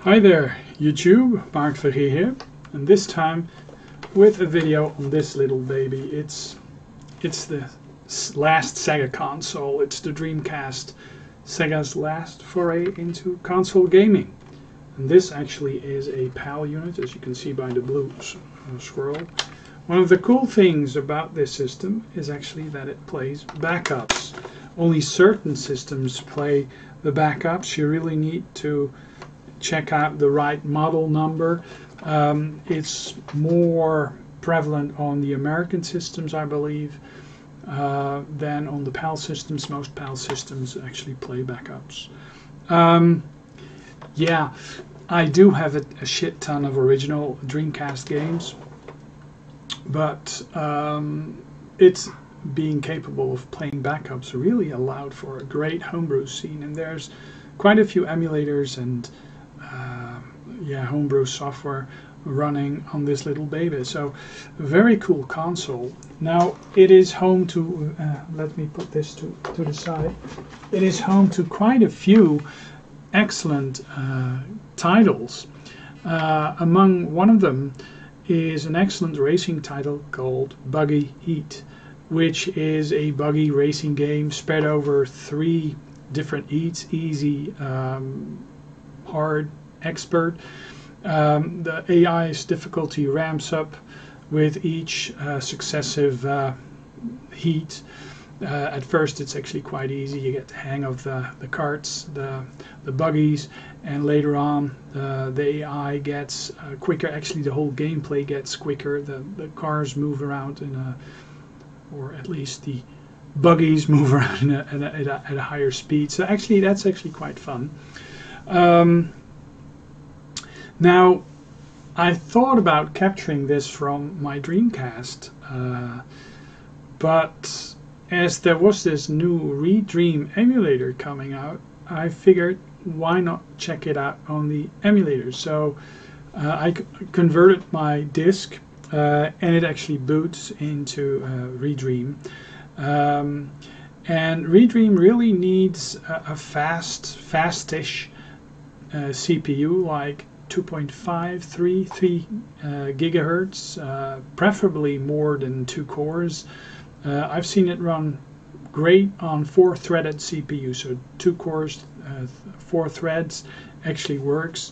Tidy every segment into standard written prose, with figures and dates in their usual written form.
Hi there YouTube, Buggy here, and this time with a video on this little baby. It's the last Sega console. It's the Dreamcast, Sega's last foray into console gaming. And this actually is a PAL unit, as you can see by the blue scroll. One of the cool things about this system is actually that it plays backups. Only certain systems play the backups. You really need to check out the right model number. It's more prevalent on the American systems, I believe, than on the PAL systems. Most PAL systems actually play backups. Yeah, I do have a shit ton of original Dreamcast games, but it's being capable of playing backups really allowed for a great homebrew scene, and there's quite a few emulators and homebrew software running on this little baby. So a very cool console. Now it is home to, let me put this to the side, it is home to quite a few excellent titles. Among one of them is an excellent racing title called Buggy Heat, which is a buggy racing game spread over 3 different heats: easy, hard, expert. The AI's difficulty ramps up with each successive heat. At first it's actually quite easy. You get the hang of the karts, the buggies, and later on the AI gets quicker. Actually the whole gameplay gets quicker. The cars move around or at least the buggies move around at a higher speed. So actually that's actually quite fun. Now, I thought about capturing this from my Dreamcast, but as there was this new Redream emulator coming out, I figured why not check it out on the emulator. So I converted my disc and it actually boots into Redream. And Redream really needs a fastish CPU, like 2.533 gigahertz, preferably more than 2 cores. I've seen it run great on 4-threaded CPU, so 2 cores, 4 threads actually works.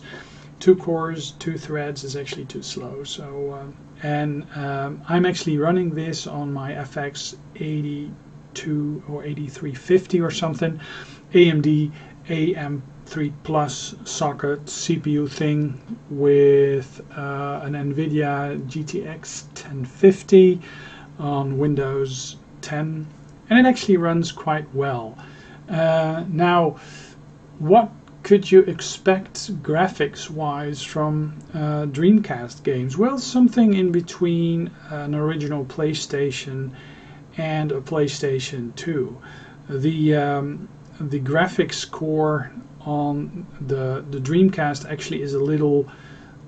2 cores, 2 threads is actually too slow. So I'm actually running this on my FX82 or 8350 or something, AMD AM3 Plus socket CPU thing with an NVIDIA GTX 1050 on Windows 10, and it actually runs quite well. Now, what could you expect graphics wise from Dreamcast games? Well, something in between an original PlayStation and a PlayStation 2. The graphics core on the Dreamcast actually is a little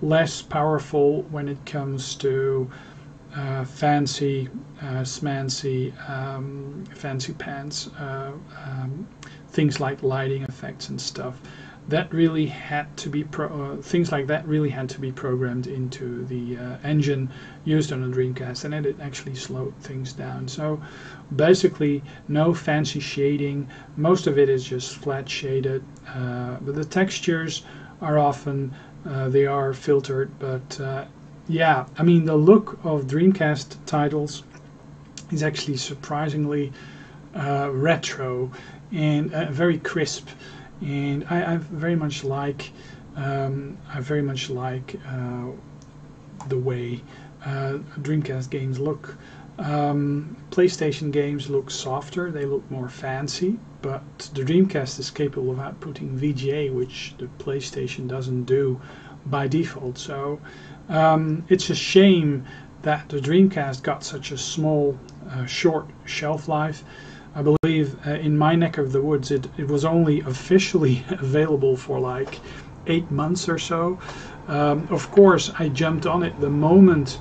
less powerful when it comes to fancy smancy fancy pants, things like lighting effects and stuff. That really had to be things like that really had to be programmed into the engine used on the Dreamcast, and it actually slowed things down. So basically no fancy shading, most of it is just flat shaded, but the textures are often they are filtered. But yeah, I mean, the look of Dreamcast titles is actually surprisingly retro and very crisp. And I very much like the way Dreamcast games look. PlayStation games look softer, they look more fancy, but the Dreamcast is capable of outputting VGA, which the PlayStation doesn't do by default. So it's a shame that the Dreamcast got such a small, short shelf life. I believe in my neck of the woods it was only officially available for like 8 months or so. Of course I jumped on it the moment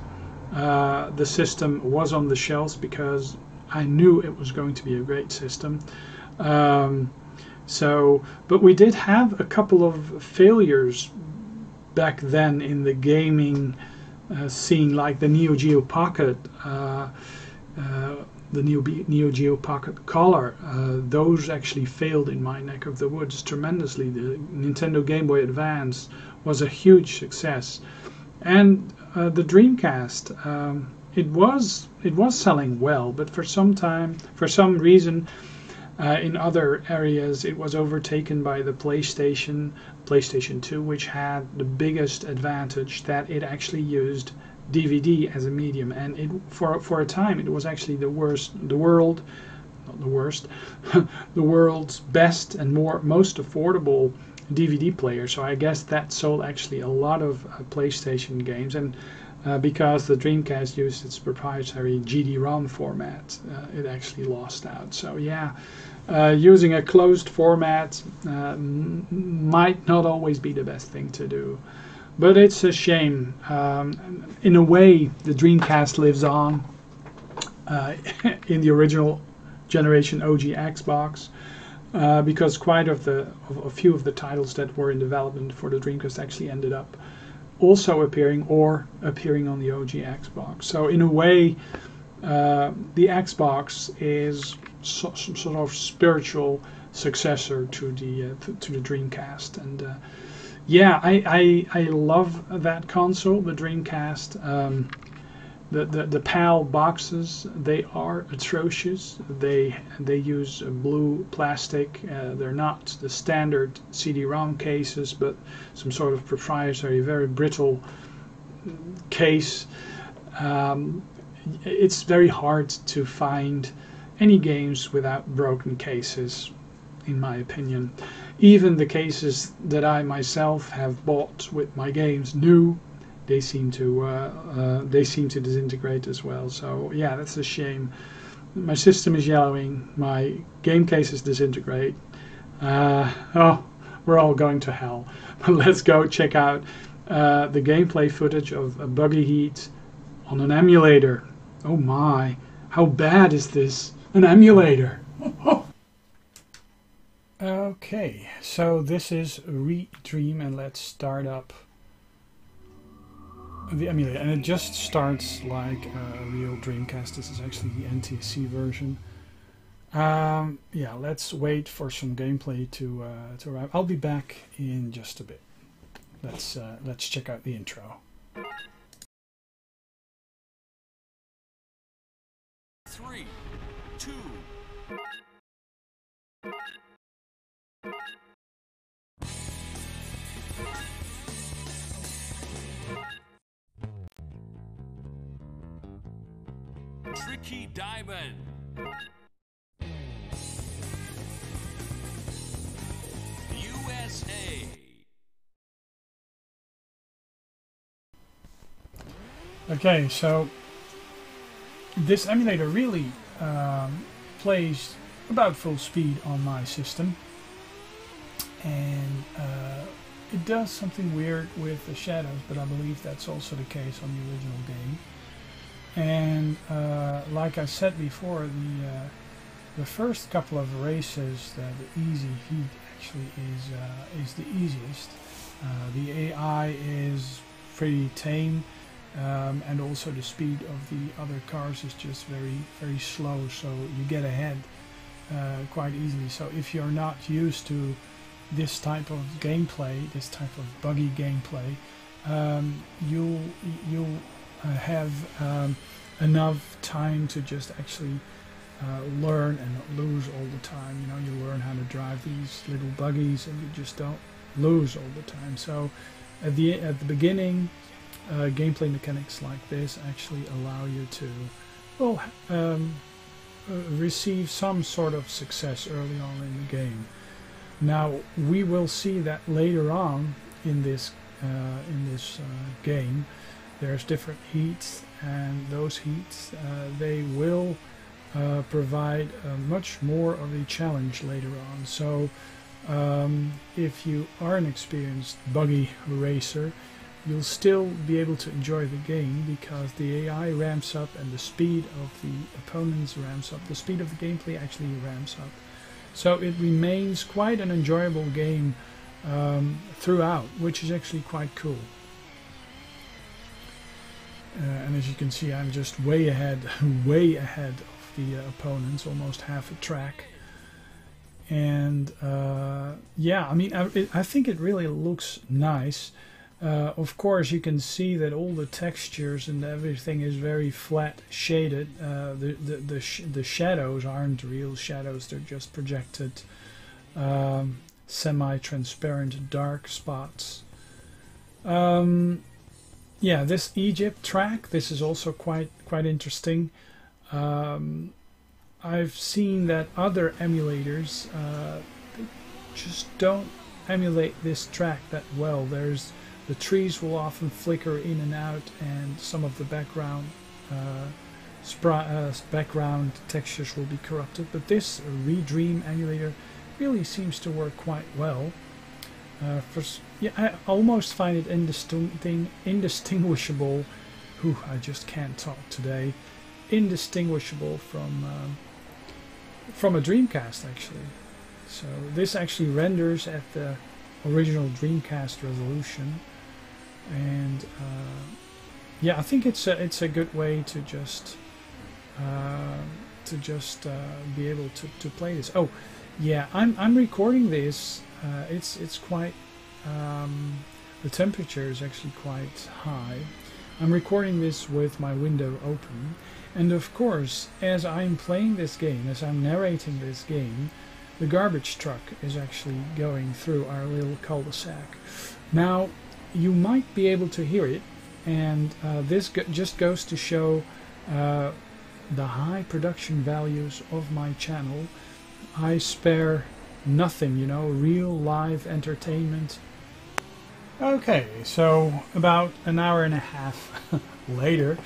the system was on the shelves, because I knew it was going to be a great system. But we did have a couple of failures back then in the gaming scene, like the Neo Geo Pocket, the Neo Geo Pocket Color, those actually failed in my neck of the woods tremendously. The Nintendo Game Boy Advance was a huge success, and the Dreamcast, it was selling well, but for some reason, in other areas, it was overtaken by the PlayStation 2, which had the biggest advantage, that it actually used DVD as a medium, and it for a time it was actually the world's best and most affordable DVD player. So I guess that sold actually a lot of PlayStation games, and because the Dreamcast used its proprietary GD-ROM format, it actually lost out. So yeah, using a closed format might not always be the best thing to do. But it's a shame. In a way, the Dreamcast lives on in the original generation OG Xbox, because quite a few of the titles that were in development for the Dreamcast actually ended up also appearing on the OG Xbox. So in a way, the Xbox is some sort of spiritual successor to the Dreamcast, and yeah, I love that console, the Dreamcast. The PAL boxes, they are atrocious. They use blue plastic. They're not the standard CD-ROM cases, but some sort of proprietary, very brittle case. It's very hard to find any games without broken cases, in my opinion. Even the cases that I myself have bought with my games new, they seem to disintegrate as well. So yeah, that's a shame. My system is yellowing. My game cases disintegrate. Oh, we're all going to hell. Let's go check out the gameplay footage of Buggy Heat on an emulator. Oh my, how bad is this? An emulator. Okay, so this is Redream, and let's start up the emulator. And it just starts like a real Dreamcast. This is actually the NTSC version. Yeah, let's wait for some gameplay to arrive. I'll be back in just a bit. Let's check out the intro. 3, 2. Tricky Diamond. USA. Okay, so this emulator really plays about full speed on my system, and it does something weird with the shadows, but I believe that's also the case on the original game. And like I said before, the first couple of races, the easy heat actually is the easiest. The AI is pretty tame, and also the speed of the other cars is just very slow, so you get ahead quite easily. So if you're not used to this type of gameplay, this type of buggy gameplay, you'll have enough time to just actually learn and not lose all the time. You know, you learn how to drive these little buggies, and you just don't lose all the time. So at the beginning, gameplay mechanics like this actually allow you to, well, receive some sort of success early on in the game. Now we will see that later on in this game. There's different heats, and those heats they will provide much more of a challenge later on. So if you are an experienced buggy racer, you'll still be able to enjoy the game, because the AI ramps up and the speed of the opponents ramps up. The speed of the gameplay actually ramps up. So it remains quite an enjoyable game throughout, which is actually quite cool. And as you can see, I'm just way ahead of the opponents, almost half a track. And yeah, I mean, I think it really looks nice. Of course, you can see that all the textures and everything is very flat shaded. The shadows aren't real shadows; they're just projected semi-transparent dark spots. Yeah, this Egypt track, this is also quite interesting. I've seen that other emulators they just don't emulate this track that well. The trees will often flicker in and out, and some of the background background textures will be corrupted. But this Redream emulator really seems to work quite well. Yeah, I almost find it indistinguishable. I just can't talk today. Indistinguishable from a Dreamcast, actually. So this actually renders at the original Dreamcast resolution, and yeah, I think it's a good way to just be able to play this. Oh, yeah, I'm recording this. It's quite the temperature is actually quite high. I'm recording this with my window open, and of course, as I'm playing this game, as I'm narrating this game, the garbage truck is actually going through our little cul-de-sac. Now, you might be able to hear it, and this just goes to show the high production values of my channel. I spare nothing, you know, real live entertainment. Okay, so about an hour and a half later,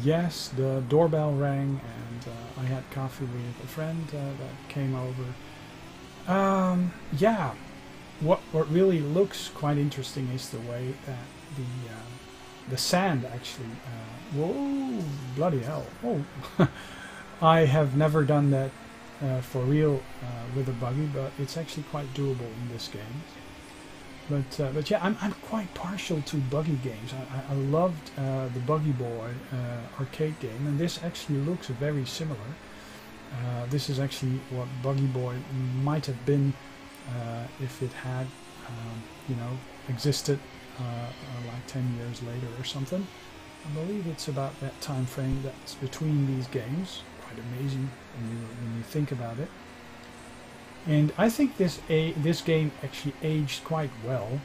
yes, the doorbell rang, and I had coffee with a friend that came over. Yeah, what really looks quite interesting is the way that the sand actually. Whoa, bloody hell! Oh, I have never done that for real with a buggy, but it's actually quite doable in this game. But yeah, I'm quite partial to buggy games. I loved the Buggy Boy arcade game, and this actually looks very similar. This is actually what Buggy Boy might have been if it had, you know, existed like 10 years later or something. I believe it's about that time frame that's between these games. Quite amazing when you think about it. And I think this game actually aged quite well.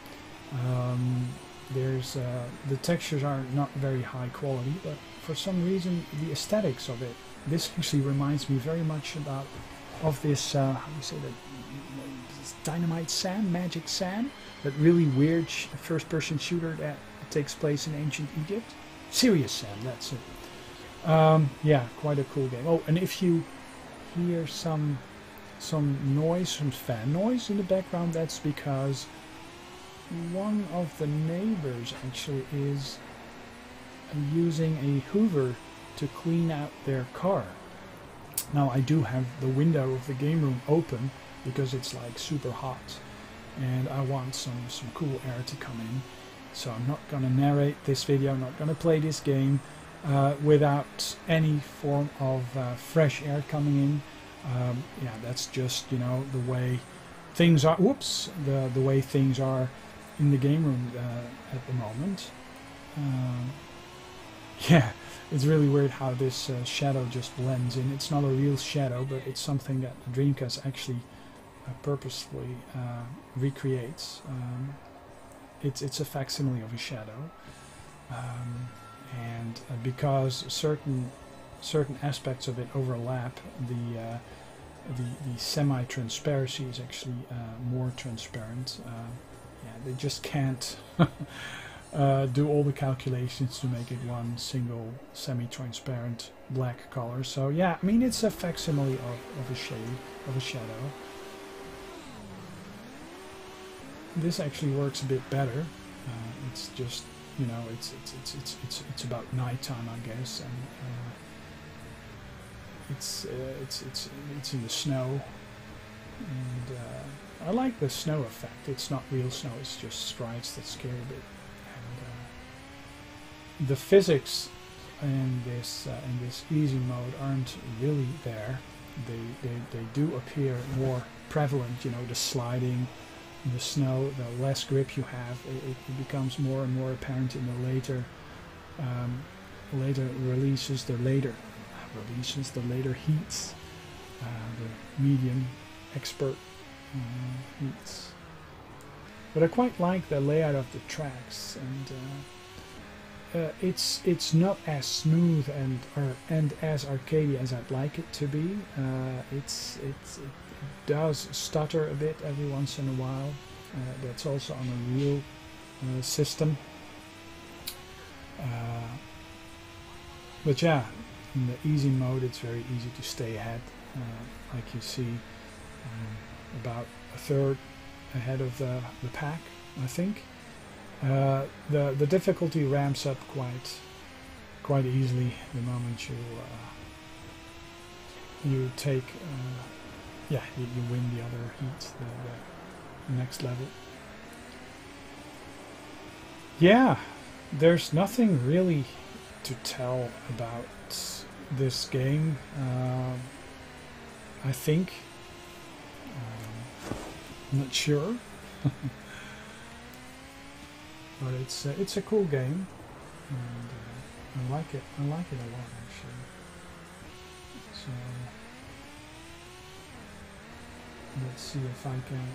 The textures are not very high quality, but for some reason the aesthetics of it. This actually reminds me very much of this how do you say that? This Dynamite Sam, Magic Sam, that really weird first-person shooter that takes place in ancient Egypt. Serious Sam, that's it. Yeah, quite a cool game. Oh, and if you hear some noise, some fan noise in the background, that's because one of the neighbors actually is using a Hoover to clean out their car. Now, I do have the window of the game room open because it's like super hot, and I want some cool air to come in. So I'm not gonna narrate this video, I'm not gonna play this game without any form of fresh air coming in. Yeah, that's just, you know, the way things are. Whoops, the way things are in the game room at the moment. Yeah, it's really weird how this shadow just blends in. It's not a real shadow, but it's something that the Dreamcast actually purposefully recreates. It's a facsimile of a shadow, and because certain aspects of it overlap, the semi-transparency is actually more transparent. Yeah, they just can't do all the calculations to make it one single semi-transparent black color. So yeah, I mean, it's a facsimile of a shade, of a shadow. This actually works a bit better. It's just, you know, it's about nighttime, I guess, and it's in the snow, and I like the snow effect. It's not real snow, it's just sprites that scare a bit. And the physics in this easy mode aren't really there. They do appear more prevalent, you know, the sliding, the snow, the less grip you have, it becomes more and more apparent in the later releases, the later heats, the medium expert heats. But I quite like the layout of the tracks, and it's not as smooth and as arcadey as I'd like it to be. It does stutter a bit every once in a while. That's also on a real system. But yeah, in the easy mode it's very easy to stay ahead. Like you see, about a third ahead of the pack, I think. The difficulty ramps up quite easily the moment you take you win the other heat, the next level. Yeah, there's nothing really to tell about this game. I think I'm not sure. But it's a cool game, and I like it a lot actually. So let's see if I can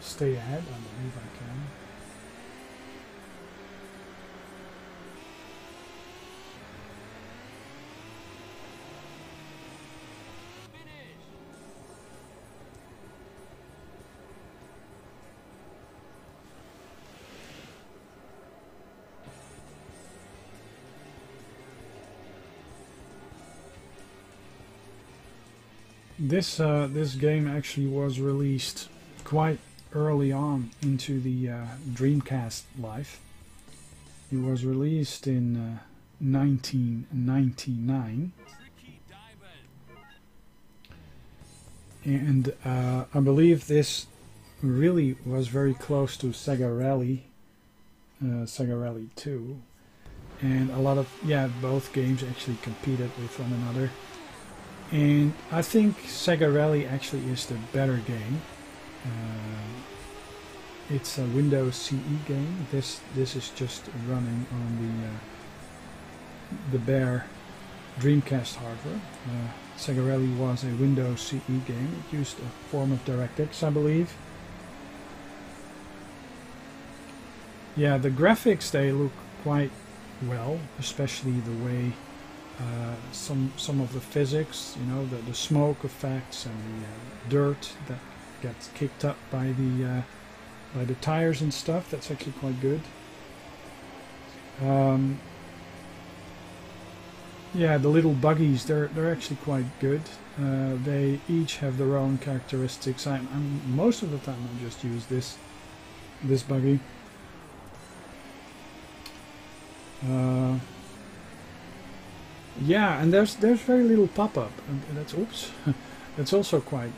stay ahead. I believe I can. This game actually was released quite early on into the Dreamcast life. It was released in 1999, and I believe this really was very close to Sega Rally, Sega Rally 2, and a lot of both games actually competed with one another. And I think Sega Rally actually is the better game. It's a Windows CE game. This is just running on the bare Dreamcast hardware. Sega Rally was a Windows CE game. It used a form of DirectX, I believe. Yeah, the graphics, they look quite well, especially the way some of the physics, you know, the smoke effects and the dirt that gets kicked up by the tires and stuff. That's actually quite good. Yeah, the little buggies, they're actually quite good. They each have their own characteristics. I'm most of the time I just use this buggy. Yeah, and there's very little pop-up, and that's that's also quite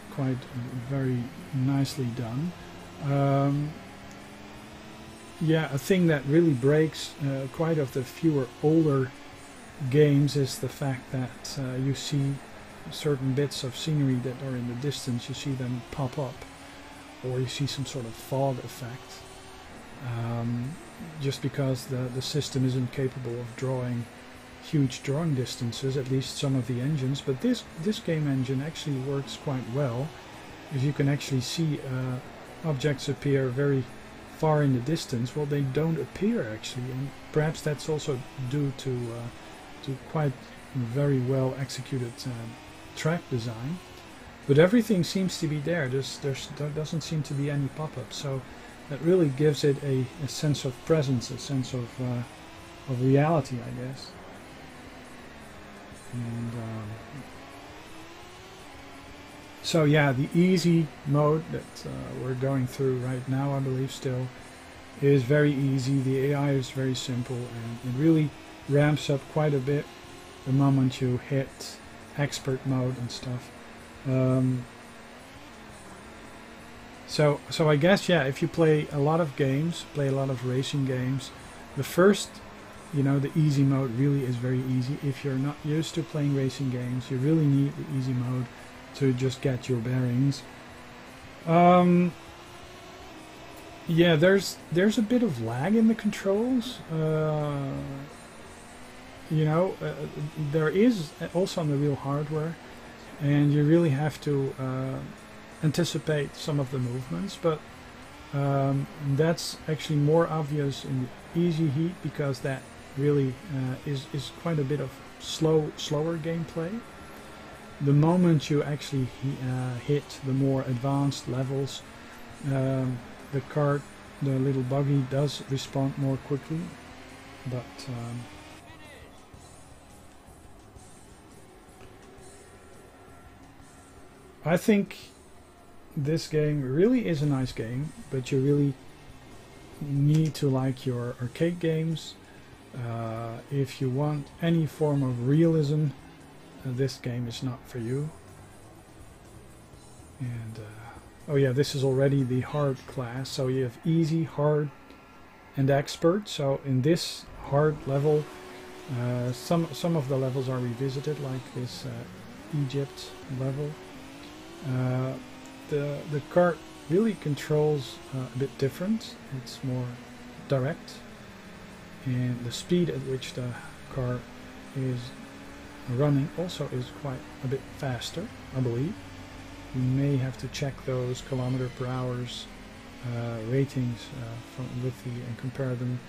very nicely done. Yeah, a thing that really breaks quite of the fewer older games is the fact that you see certain bits of scenery that are in the distance, you see them pop up, or you see some sort of fog effect, just because the system isn't capable of drawing huge drawing distances, at least some of the engines. But this game engine actually works quite well, as you can actually see objects appear very far in the distance. Well, they don't appear actually, and perhaps that's also due to quite very well executed track design. But everything seems to be there. There doesn't seem to be any pop-up, so that really gives it a sense of presence, a sense of reality, I guess. And so yeah, the easy mode that we're going through right now, I believe still, is very easy. The AI is very simple, and it really ramps up quite a bit the moment you hit expert mode and stuff. So I guess, yeah, if you play a lot of games, play a lot of racing games, the first, you know, the easy mode really is very easy. If you're not used to playing racing games, you really need the easy mode to just get your bearings. Yeah, there's a bit of lag in the controls. You know, there is also on the real hardware, and you really have to anticipate some of the movements, but that's actually more obvious in the Easy Heat, because that really is quite a bit of slower gameplay. The moment you actually hit the more advanced levels, the cart, the little buggy, does respond more quickly, but I think this game really is a nice game, but you really need to like your arcade games. If you want any form of realism, this game is not for you. And oh yeah, this is already the hard class, so you have easy, hard, and expert. So in this hard level, some of the levels are revisited, like this Egypt level. The cart really controls a bit different. It's more direct, and the speed at which the car is running also is quite a bit faster, I believe. You may have to check those kilometer per hours ratings and compare them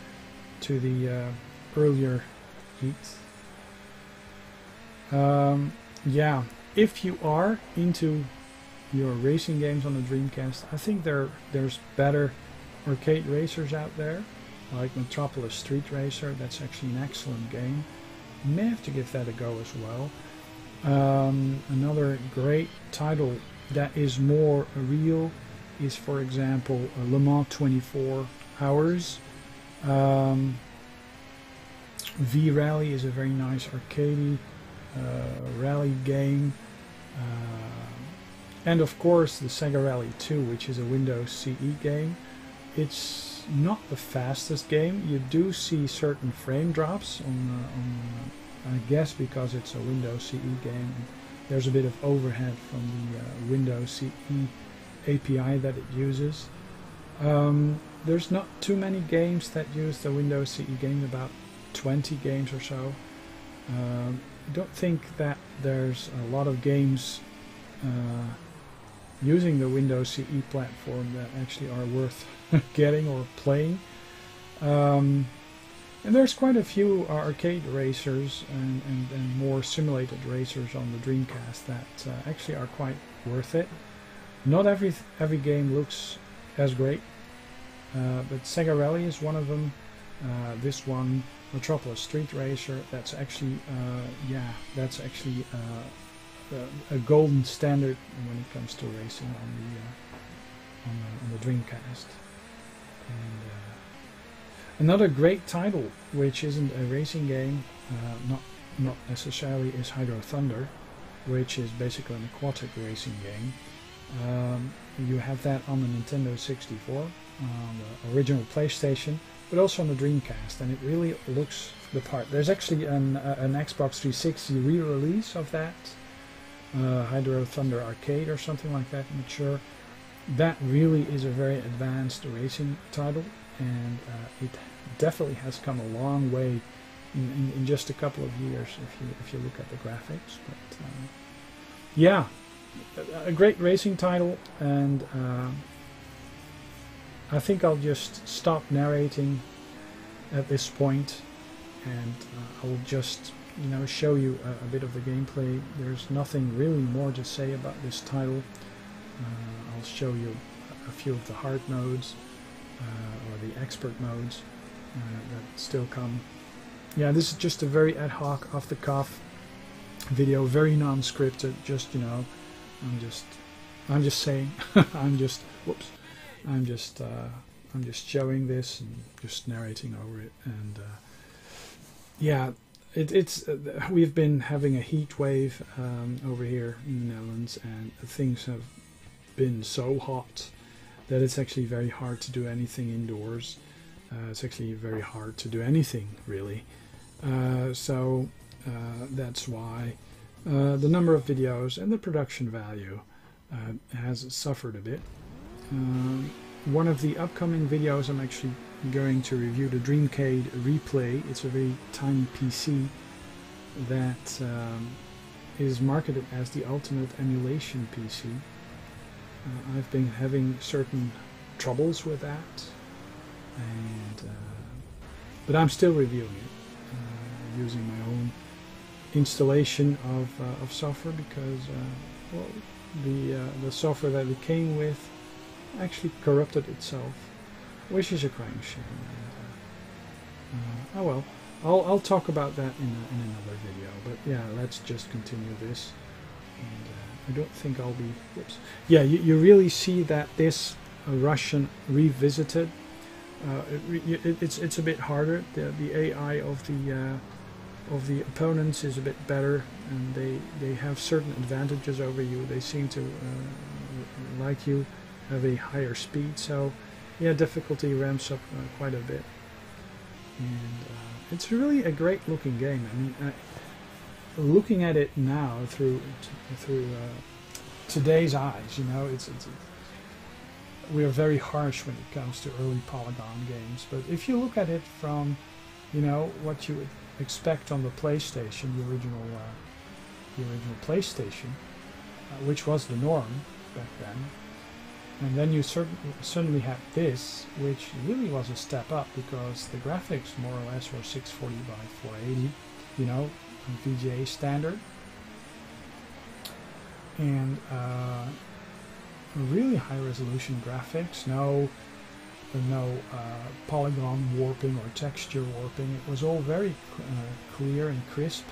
to the earlier Heats. Yeah, if you are into your racing games on the Dreamcast, I think there's better arcade racers out there, like Metropolis Street Racer. That's actually an excellent game. You may have to give that a go as well. Another great title that is more real is, for example, Le Mans 24 Hours. V Rally is a very nice arcadey rally game. And of course the Sega Rally 2, which is a Windows CE game. It's not the fastest game. You do see certain frame drops on I guess because it's a Windows CE game. There's a bit of overhead from the Windows CE API that it uses. There's not too many games that use the Windows CE game, about 20 games or so. I don't think that there's a lot of games using the Windows CE platform that actually are worth getting or playing. And there's quite a few arcade racers and more simulated racers on the Dreamcast that actually are quite worth it. Not every game looks as great, but Sega Rally is one of them. This one, Metropolis Street Racer, that's actually that's actually a golden standard when it comes to racing on the Dreamcast. And another great title, which isn't a racing game, not necessarily, is Hydro Thunder, which is basically an aquatic racing game. You have that on the Nintendo 64, on the original PlayStation, but also on the Dreamcast, and it really looks the part. There's actually an Xbox 360 re-release of that, Hydro Thunder Arcade or something like that, I'm not sure. That really is a very advanced racing title, and it definitely has come a long way in just a couple of years if you look at the graphics. But yeah, a great racing title, and I think I'll just stop narrating at this point, and I'll just show you a bit of the gameplay. There's nothing really more to say about this title. I'll show you a few of the hard modes or the expert modes that still come. Yeah, this is just a very ad hoc, off the cuff video, very non-scripted. Just I'm just saying, I'm just showing this and just narrating over it. And yeah, we've been having a heat wave over here in the Netherlands, and things have been so hot that it's actually very hard to do anything indoors. It's actually very hard to do anything really. So that's why the number of videos and the production value has suffered a bit. One of the upcoming videos, I'm actually going to review the Dreamcast Replay. It's a very tiny PC that is marketed as the ultimate emulation PC. I've been having certain troubles with that, and but I'm still reviewing it using my own installation of software, because well, the software that it came with actually corrupted itself, which is a crying shame. And, oh well, I'll talk about that in another video. But yeah, let's just continue this. And I don't think I'll be. Whoops. Yeah, you really see that this Russian revisited. It's a bit harder. The AI of the opponents is a bit better, and they have certain advantages over you. They seem to like you, have a higher speed. So yeah, difficulty ramps up quite a bit, and it's really a great looking game. I mean, looking at it now through today's eyes, you know, we are very harsh when it comes to early polygon games. But if you look at it from, you know, what you would expect on the PlayStation, the original PlayStation, which was the norm back then, and then you suddenly had this, which really was a step up, because the graphics more or less were 640 by 480, you know, VGA standard, and really high resolution graphics. No polygon warping or texture warping. It was all very clear and crisp.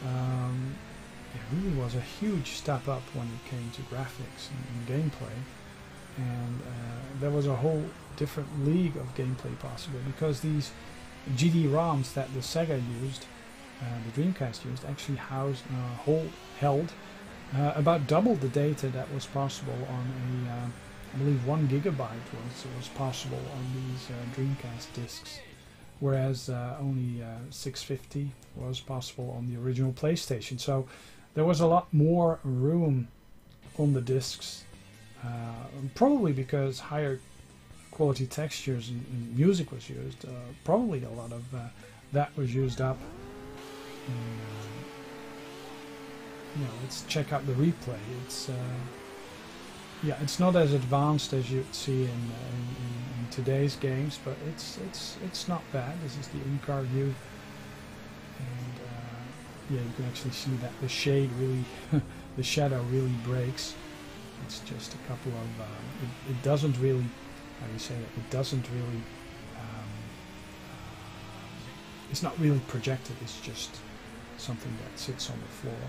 It really was a huge step up when it came to graphics and gameplay, and there was a whole different league of gameplay possible, because these GD-ROMs that the Sega used, the Dreamcast used, actually held about double the data that was possible on a I believe 1 gigabyte was possible on these Dreamcast discs, whereas only 650 was possible on the original PlayStation. So there was a lot more room on the discs, probably because higher quality textures and music was used. Probably a lot of that was used up. You know, let's check out the replay. It's yeah, it's not as advanced as you'd see in today's games, but it's not bad. This is the in-car view, and yeah, you can actually see that the shade really, the shadow really breaks. It's just a couple of. It doesn't really. How do you say that? It doesn't really. It's not really projected. It's just something that sits on the floor.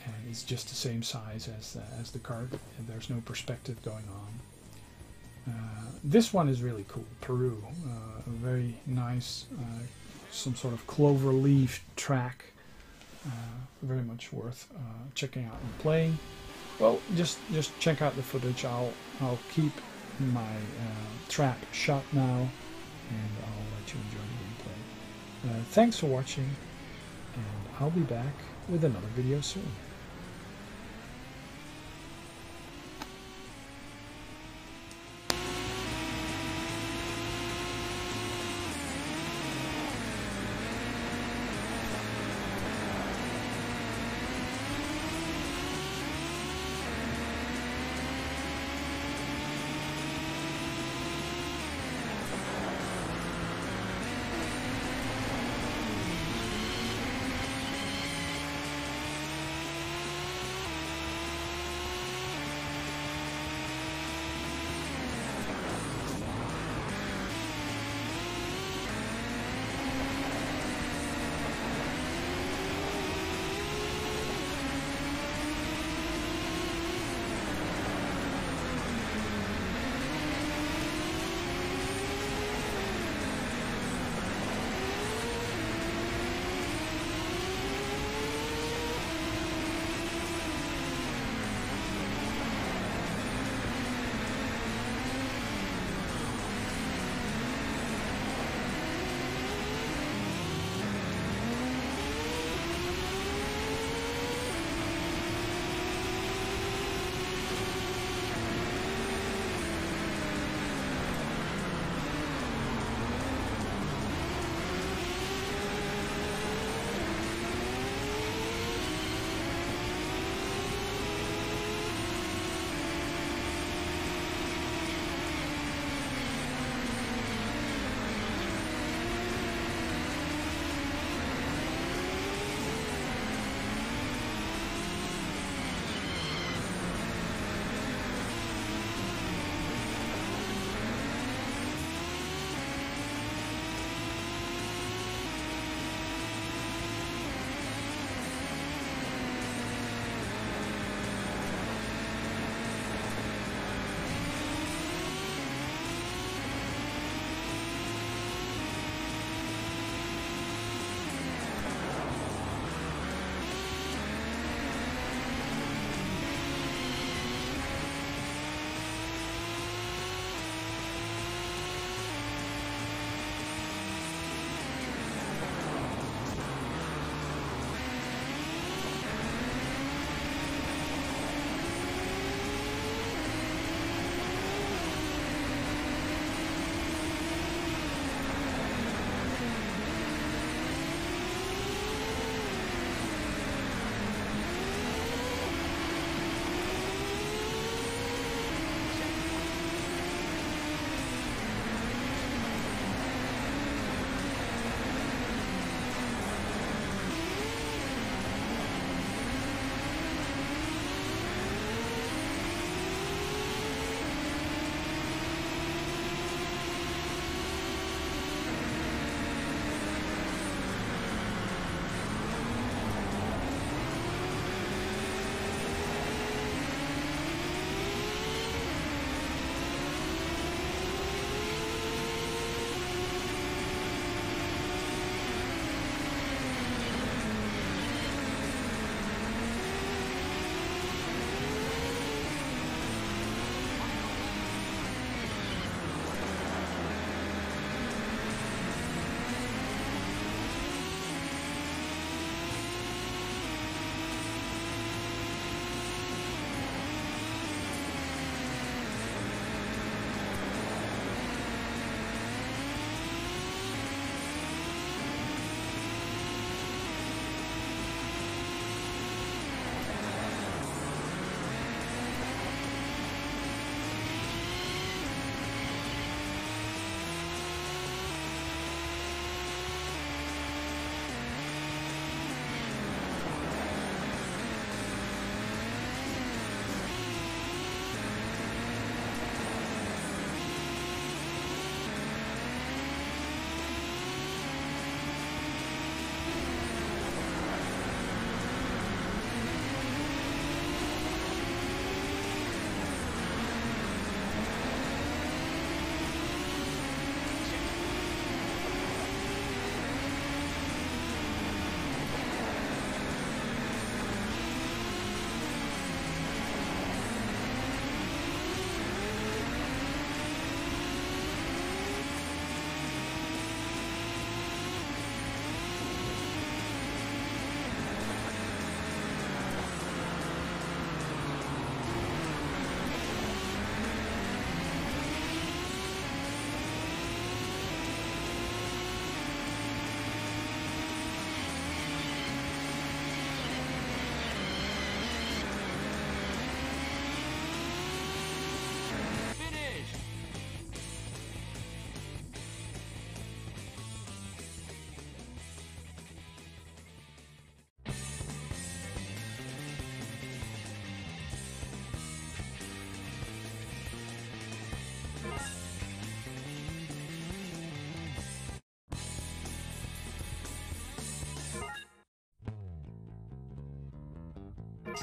And it's just the same size as the card, and there's no perspective going on. This one is really cool, Peru, a very nice, some sort of clover leaf track, very much worth checking out and playing. Well, just check out the footage. I'll keep my trap shut now, and I'll let you enjoy the gameplay. Thanks for watching, and I'll be back with another video soon.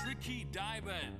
Tricky Diamond.